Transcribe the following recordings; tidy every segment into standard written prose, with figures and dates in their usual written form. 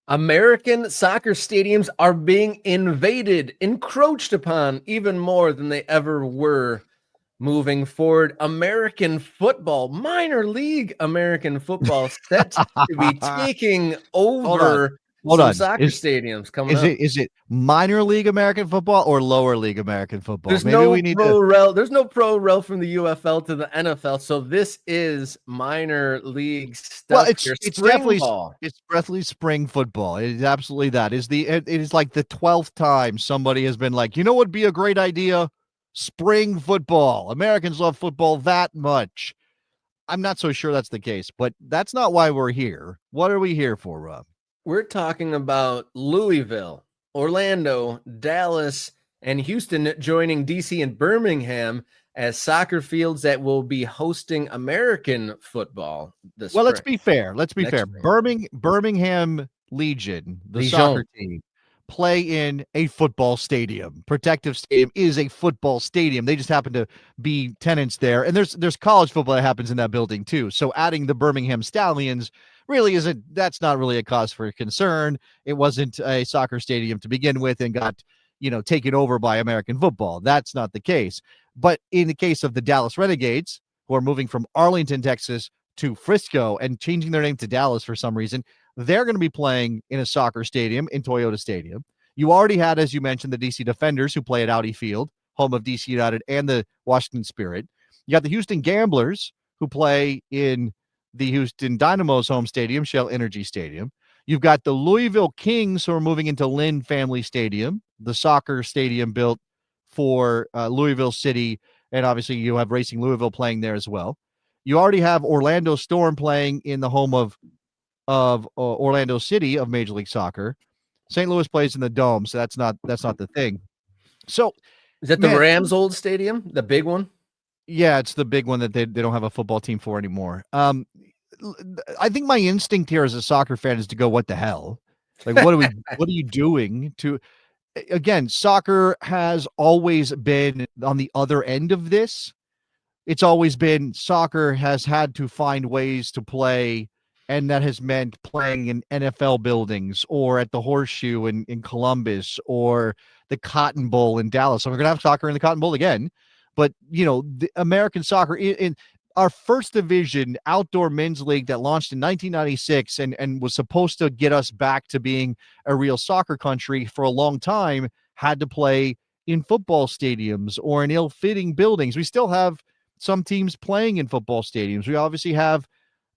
American soccer stadiums are being invaded, encroached upon even more than they ever were moving forward. American football, minor league American football, set to be taking Hold on. over Hold some on. soccer stadiums coming Is up. it minor league American football or lower league American football? There's Maybe we no need to. pro rel. There's no pro rel from the UFL to the NFL. So this is minor league Well, stuff here. it's Spring definitely ball. it's definitely spring football. It is absolutely that. It is like the 12th time somebody has been like, you know what would be a great idea? Spring football. Americans love football that much. I'm not so sure that's the case, but that's not why we're here. What are we here for, Rob? We're talking about Louisville, Orlando, Dallas, and Houston joining DC and Birmingham as soccer fields that will be hosting American football this Well, let's spring. be fair. Let's be Next fair. spring. Birmingham Legion, the soccer Legion. team, play in a football stadium. Protective Stadium is a football stadium. They just happen to be tenants there. And there's college football that happens in that building too. So adding the Birmingham Stallions really isn't that's not really a cause for concern. It wasn't a soccer stadium to begin with and got, taken over by American football. That's not the case. But in the case of the Dallas Renegades, who are moving from Arlington, Texas to Frisco and changing their name to Dallas for some reason, they're going to be playing in a soccer stadium in Toyota Stadium. You already had, as you mentioned, the DC Defenders who play at Audi Field, home of DC United and the Washington Spirit. You got the Houston Gamblers who play in the Houston Dynamo's home stadium, Shell Energy Stadium. You've got the Louisville Kings who are moving into Lynn Family Stadium, the soccer stadium built for Louisville City. And obviously you have Racing Louisville playing there as well. You already have Orlando Storm playing in the home of Orlando City of Major League Soccer. St. Louis plays in the Dome, so that's not the thing. So, Is that the man, Rams' old stadium? The big one? yeah, it's the big one that they don't have a football team for anymore. I think my instinct here as a soccer fan is to go, what the hell? Like, what are you doing to? Again, soccer has always been on the other end of this. It's always been soccer has had to find ways to play, and that has meant playing in NFL buildings or at the Horseshoe in Columbus or the Cotton Bowl in Dallas. So we're going to have soccer in the Cotton Bowl again. But, the American soccer in our first division outdoor men's league that launched in 1996 and was supposed to get us back to being a real soccer country for a long time had to play in football stadiums or in ill-fitting buildings. We still have some teams playing in football stadiums. We obviously have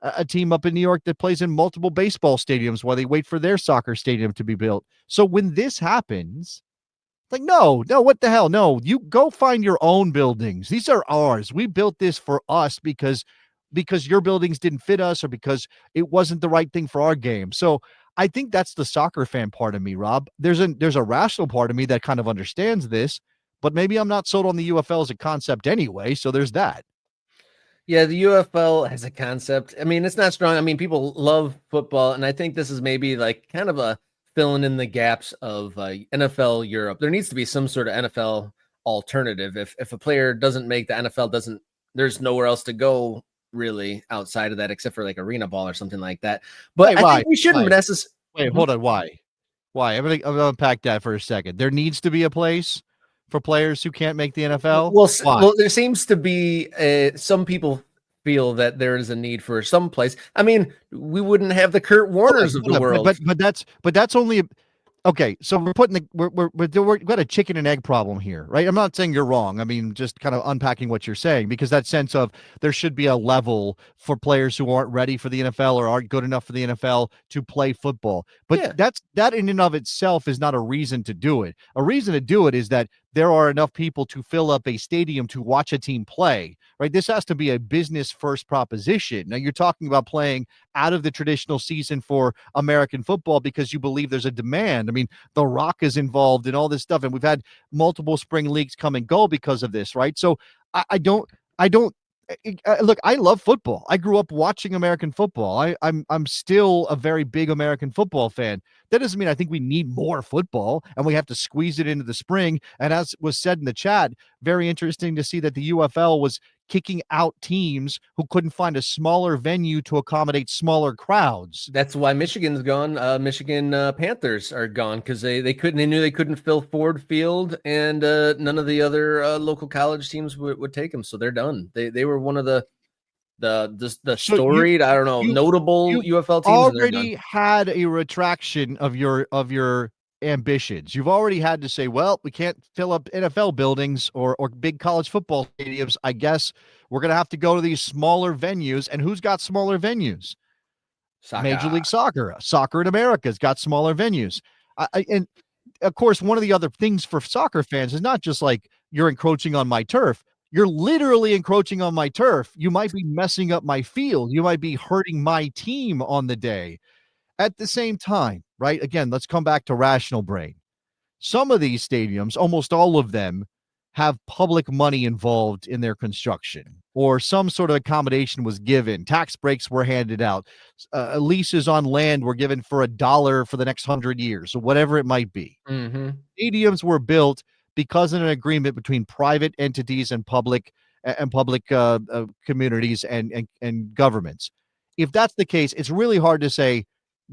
a team up in New York that plays in multiple baseball stadiums while they wait for their soccer stadium to be built. So when this happens, like, no, what the hell? No, you go find your own buildings. These are ours. We built this for us because your buildings didn't fit us or because it wasn't the right thing for our game. So I think that's the soccer fan part of me, Rob. There's a rational part of me that kind of understands this, but maybe I'm not sold on the UFL as a concept anyway. So there's that. Yeah, the UFL has a concept. I mean, it's not strong. I mean, people love football, and I think this is maybe like kind of a filling in the gaps of NFL Europe. There needs to be some sort of NFL alternative. If a player doesn't make the NFL, there's nowhere else to go really outside of that, except for like arena ball or something like that. But Wait, I why? think we shouldn't Why? necessarily. Wait, hold on. Why? Why? I'm gonna unpack that for a second. There needs to be a place for players who can't make the NFL. Why? Well, there seems to be some people feel that there is a need for some place. I mean, we wouldn't have the Kurt Warners of the world. But that's only okay. So we're putting the we've got a chicken and egg problem here, right? I'm not saying you're wrong. I mean, just kind of unpacking what you're saying because that sense of there should be a level for players who aren't ready for the NFL or aren't good enough for the NFL to play football. But Yeah. that in and of itself is not a reason to do it. A reason to do it is that there are enough people to fill up a stadium to watch a team play, right? This has to be a business first proposition. Now you're talking about playing out of the traditional season for American football because you believe there's a demand. I mean, The Rock is involved in all this stuff, and we've had multiple spring leagues come and go because of this, right? So I don't look. I love football. I grew up watching American football. I'm still a very big American football fan. That doesn't mean I think we need more football and we have to squeeze it into the spring. And as was said in the chat, very interesting to see that the UFL was kicking out teams who couldn't find a smaller venue to accommodate smaller crowds. That's why Michigan's gone. Michigan Panthers are gone because they couldn't. They knew they couldn't fill Ford Field, and none of the other local college teams would take them. So they're done. They were one of the So you storied, I don't know, you've notable you've UFL teams, and they're done. already had a retraction of your ambitions. You've already had to say, well, we can't fill up NFL buildings or big college football stadiums. I guess we're going to have to go to these smaller venues. And who's got smaller venues? Major Soccer. League Soccer. Soccer in America has got smaller venues. And of course, one of the other things for soccer fans is not just like you're encroaching on my turf. You're literally encroaching on my turf. You might be messing up my field. You might be hurting my team on the day. At the same time, right? Again, let's come back to rational brain. Some of these stadiums, almost all of them, have public money involved in their construction, or some sort of accommodation was given. Tax breaks were handed out. Leases on land were given for $1 for the next 100 years, or whatever it might be. Mm-hmm. Stadiums were built because of an agreement between private entities and public communities and governments. If that's the case, it's really hard to say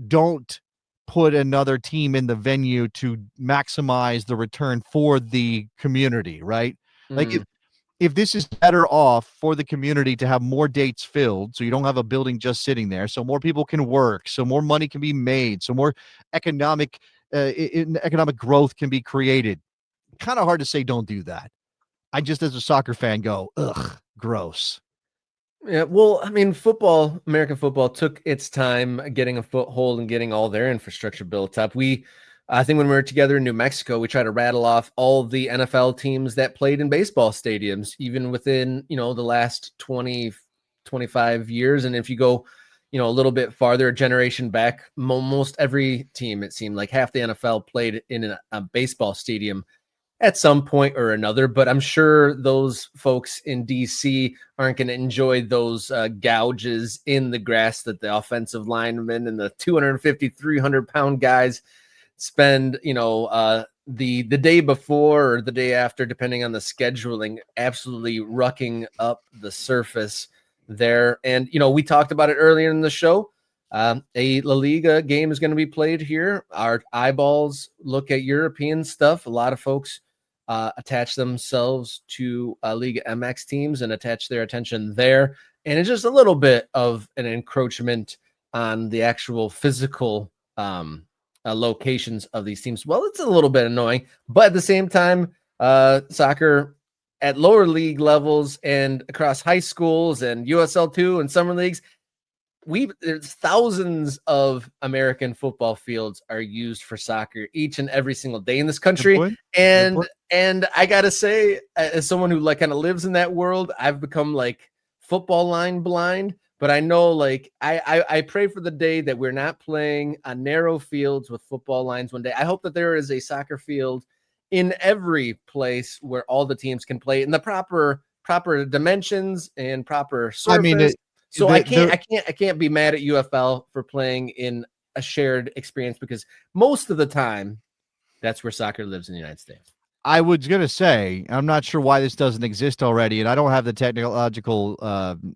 don't put another team in the venue to maximize the return for the community, right? Like if this is better off for the community to have more dates filled, so you don't have a building just sitting there, so more people can work, so more money can be made, so more economic economic growth can be created. Kind of hard to say don't do that. I just, as a soccer fan, go, ugh, gross. Yeah, well, I mean, American football took its time getting a foothold and getting all their infrastructure built up. I think when we were together in New Mexico, we tried to rattle off all the NFL teams that played in baseball stadiums, even within, the last 20, 25 years. And if you go, a little bit farther, a generation back, most every team, it seemed like half the NFL played in a baseball stadium at some point or another, but I'm sure those folks in DC aren't going to enjoy those gouges in the grass that the offensive linemen and the 250, 300-pound guys spend, the day before or the day after, depending on the scheduling, absolutely rucking up the surface there. And, we talked about it earlier in the show. A La Liga game is going to be played here. Our eyeballs look at European stuff. A lot of folks attach themselves to Liga MX teams and attach their attention there. And it's just a little bit of an encroachment on the actual physical locations of these teams. Well, it's a little bit annoying, but at the same time, soccer at lower league levels and across high schools and USL2 and summer leagues, there's thousands of American football fields are used for soccer each and every single day in this country. And I gotta say, as someone who kind of lives in that world, I've become like football line blind. But I know, I pray for the day that we're not playing on narrow fields with football lines one day. I hope that there is a soccer field in every place where all the teams can play in the proper dimensions and proper surface. I mean, so I can't be mad at UFL for playing in a shared experience, because most of the time that's where soccer lives in the United States. I was going to say, I'm not sure why this doesn't exist already, and I don't have the technological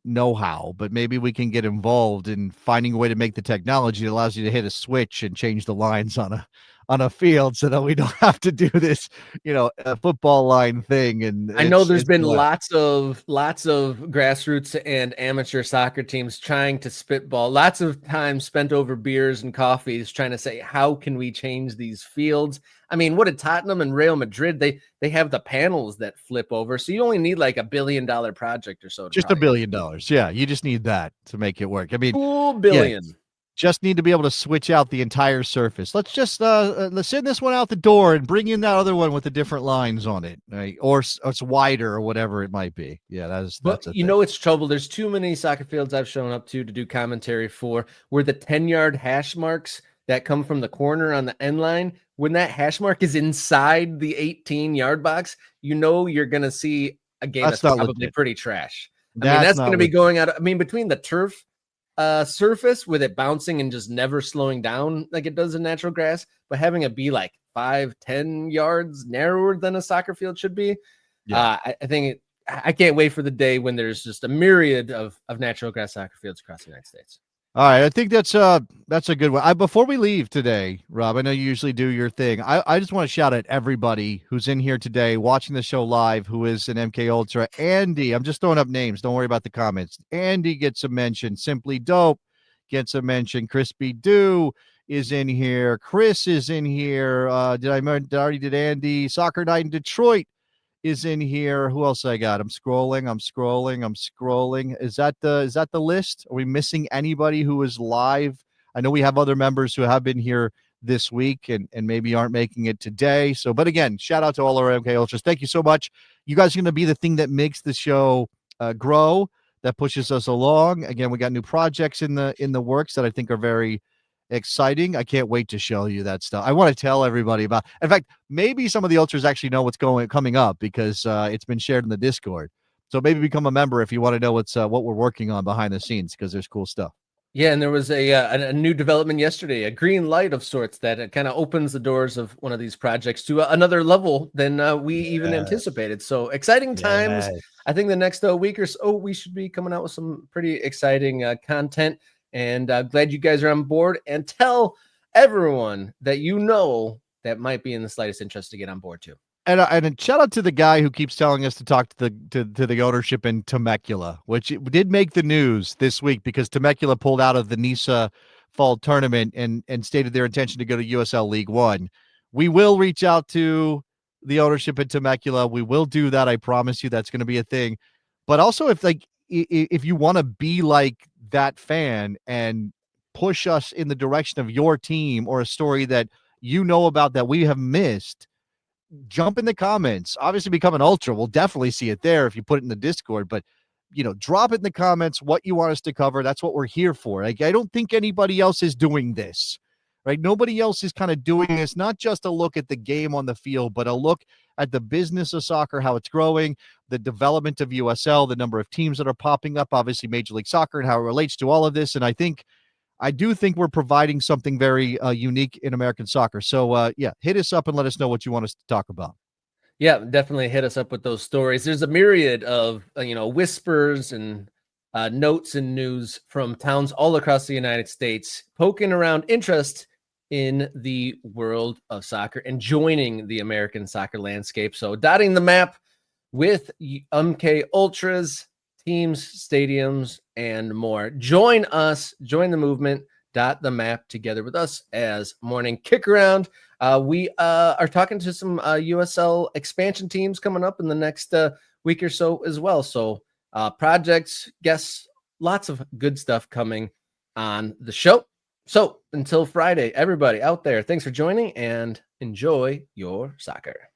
know-how, but maybe we can get involved in finding a way to make the technology that allows you to hit a switch and change the lines on a field, so that we don't have to do this, a football line thing. And I know there's been lots of grassroots and amateur soccer teams trying to spitball, lots of time spent over beers and coffees trying to say, how can we change these fields? I mean, what did Tottenham and Real Madrid, they have the panels that flip over. So you only need like $1 billion project or so. Just $1 billion. Yeah. You just need that to make it work. I mean, $2 billion. Yeah, just need to be able to switch out the entire surface. Let's just let's send this one out the door and bring in that other one with the different lines on it, right? Or it's wider or whatever it might be. Yeah, that's it's trouble. There's too many soccer fields I've shown up to do commentary for, where the 10-yard hash marks that come from the corner on the end line, when that hash mark is inside the 18-yard box, you're going to see a game that's probably legit. Pretty trash. That's going to be going out. Between the turf surface with it bouncing and just never slowing down like it does in natural grass, but having it be like 5-10 yards narrower than a soccer field should be. Yeah. I think I can't wait for the day when there's just a myriad of natural grass soccer fields across the United States. All right, I think that's a good one. Before we leave today, Rob, I know you usually do your thing. I just want to shout out everybody who's in here today watching the show live, who is an MK Ultra. Andy, I'm just throwing up names. Don't worry about the comments. Andy gets a mention. Simply Dope gets a mention. Crispy Dew is in here. Chris is in here. Did Andy? Soccer Night in Detroit is in here. Who else I got? I'm scrolling. Is that the list? Are we missing anybody who is live? I know we have other members who have been here this week and maybe aren't making it today. So, but again, shout out to all our MK Ultras. Thank you so much. You guys are going to be the thing that makes the show grow, that pushes us along. Again, we got new projects in the works that I think are very exciting. I can't wait to show you that stuff. I want to tell everybody about. In fact, maybe some of the ultras actually know what's coming up because it's been shared in the Discord. So maybe become a member if you want to know what we're working on behind the scenes, because there's cool stuff. Yeah, and there was a new development yesterday, a green light of sorts that kind of opens the doors of one of these projects to another level than we even anticipated. So exciting times. I think the next week or so, we should be coming out with some pretty exciting content. And glad you guys are on board. And tell everyone that you know that might be in the slightest interest to get on board too. And a shout out to the guy who keeps telling us to talk to the ownership in Temecula, which did make the news this week because Temecula pulled out of the NISA fall tournament and stated their intention to go to USL League One. We will reach out to the ownership in Temecula. We will do that. I promise you that's going to be a thing. But also if you want to be like that fan and push us in the direction of your team or a story that you know about that we have missed, jump in the comments. Obviously, become an ultra. We'll definitely see it there if you put it in the Discord. But drop it in the comments what you want us to cover. That's what we're here for. Like, I don't think anybody else is doing this, right? Nobody else is kind of doing this. Not just a look at the game on the field, but a look at the business of soccer, how it's growing, the development of USL, the number of teams that are popping up, obviously Major League Soccer, and how it relates to all of this. And I do think we're providing something very unique in American soccer. So, hit us up and let us know what you want us to talk about. Yeah, definitely hit us up with those stories. There's a myriad of, whispers and notes and news from towns all across the United States poking around interest in the world of soccer and joining the American soccer landscape. So dotting the map with MK Ultras, teams, stadiums, and more. Join us, join the movement, dot the map together with us as morning kick around. We are talking to some USL expansion teams coming up in the next week or so as well. So projects, guests, lots of good stuff coming on the show. So until Friday, everybody out there, thanks for joining and enjoy your soccer.